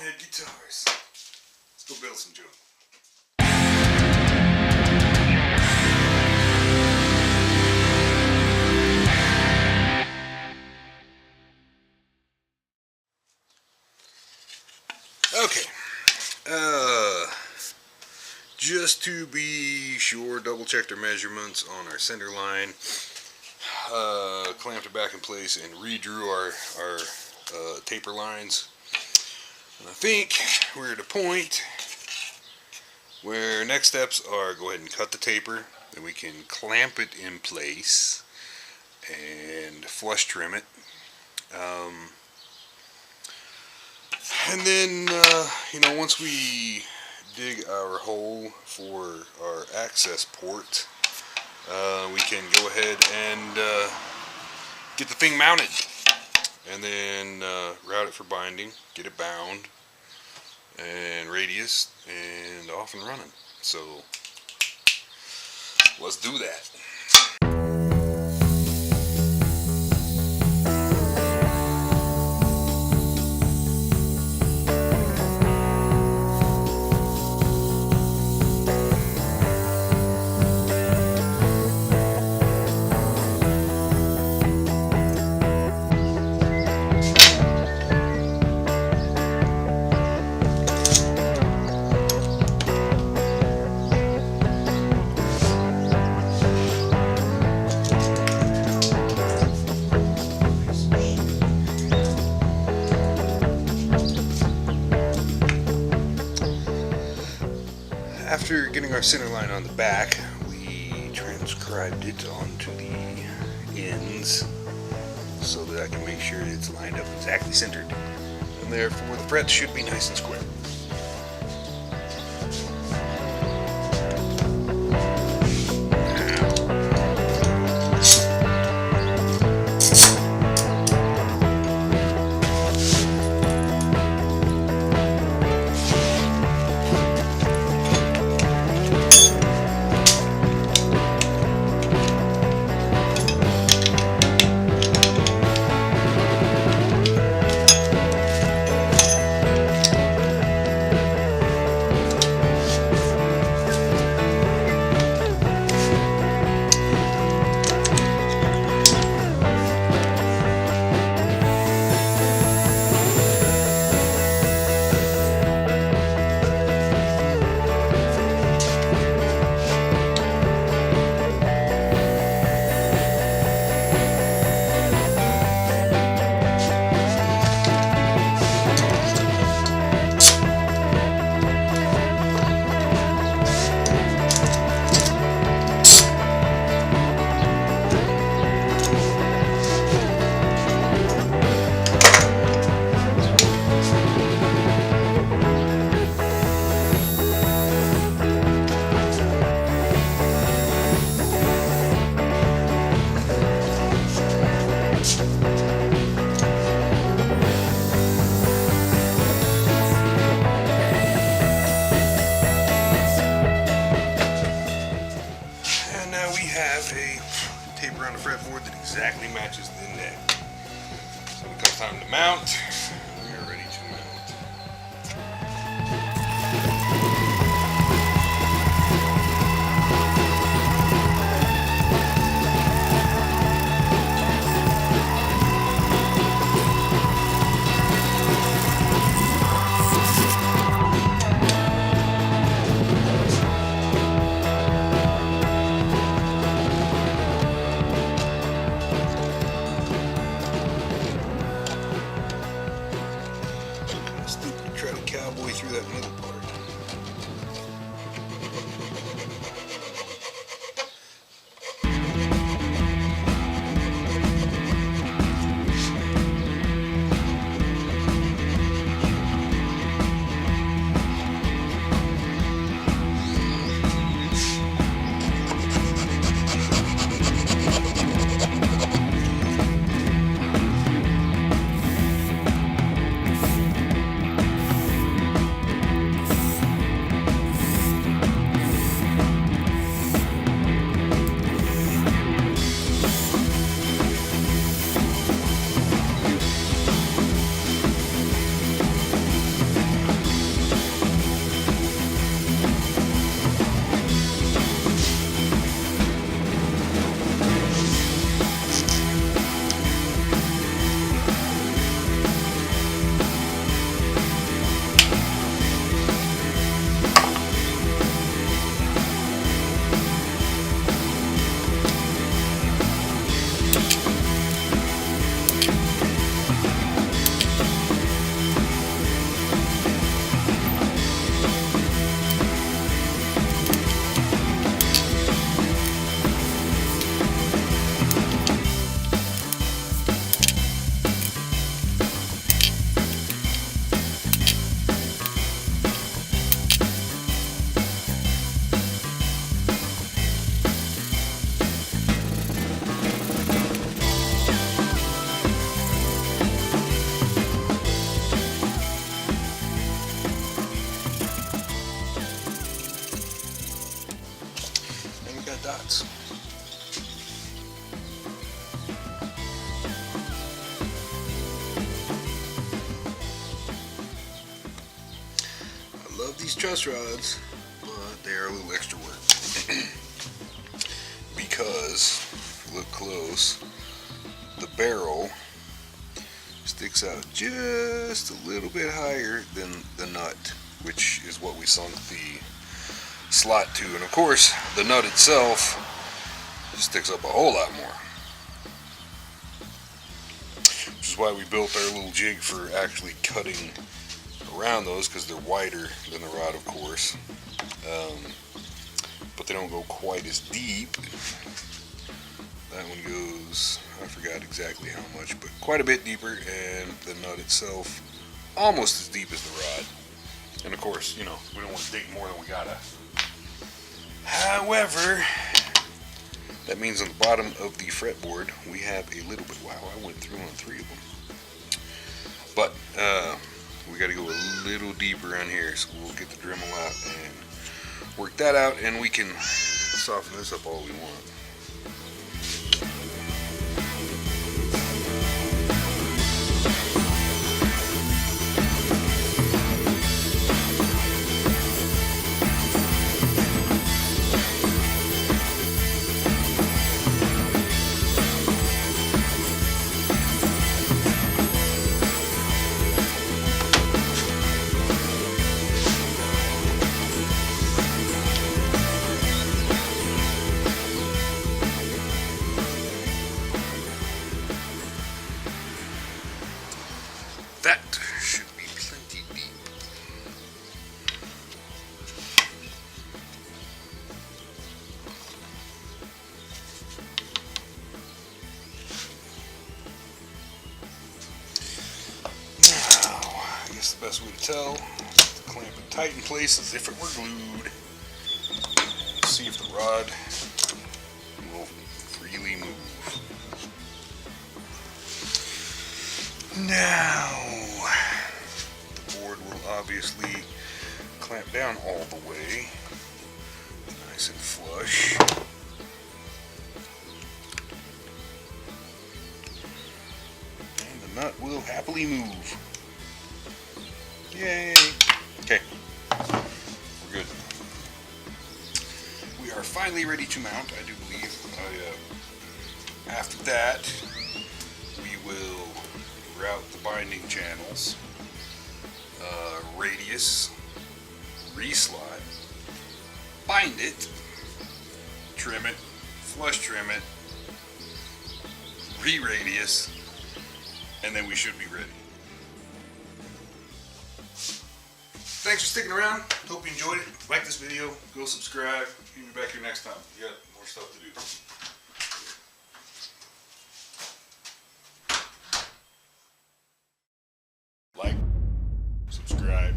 bonehead guitars. Let's go build some junk. Okay. Just to be sure, double checked our measurements on our center line. Clamped it back in place and redrew our taper lines. And I think we're at a point where next steps are go ahead and cut the taper, then we can clamp it in place and flush trim it. And then, once we dig our hole for our access port, we can go ahead and get the thing mounted, and then route it for binding, get it bound and radius, and off and running. So let's do that. After getting our center line on the back, we transcribed it onto the ends so that I can make sure it's lined up exactly centered. And therefore the frets should be nice and square. Taper on the fretboard that exactly matches the neck. So when it comes time to mount, we are ready to mount. these truss rods, but they are a little extra work. Because, if you look close, the barrel sticks out just a little bit higher than the nut, which is what we sunk the slot to. And of course, the nut itself sticks up a whole lot more. Which is why we built our little jig for actually cutting around those, because they're wider than the rod, of course. But they don't go quite as deep. That one goes, I forgot exactly how much, but quite a bit deeper, and the nut itself almost as deep as the rod. And of course, you know, we don't want to dig more than we gotta. However, that means on the bottom of the fretboard we have a little bit. Wow, I went through on 3 of them. But we got to go a little deeper on here, so we'll get the Dremel out and work that out, and we can soften this up all we want. That should be plenty deep. Now, I guess the best way to tell is to clamp it tight in place as if it were glued. See if the rod will freely move. Now, the board will obviously clamp down all the way, nice and flush. And the nut will happily move. Yay! Okay, we're good. We are finally ready to mount, I do believe. After that, we will route the binding channels, radius, reslot, bind it, trim it, flush trim it, re-radius, and then we should be ready. Thanks for sticking around. Hope you enjoyed it. Like this video, go subscribe. We'll be back here next time. We got more stuff to do. Like, subscribe.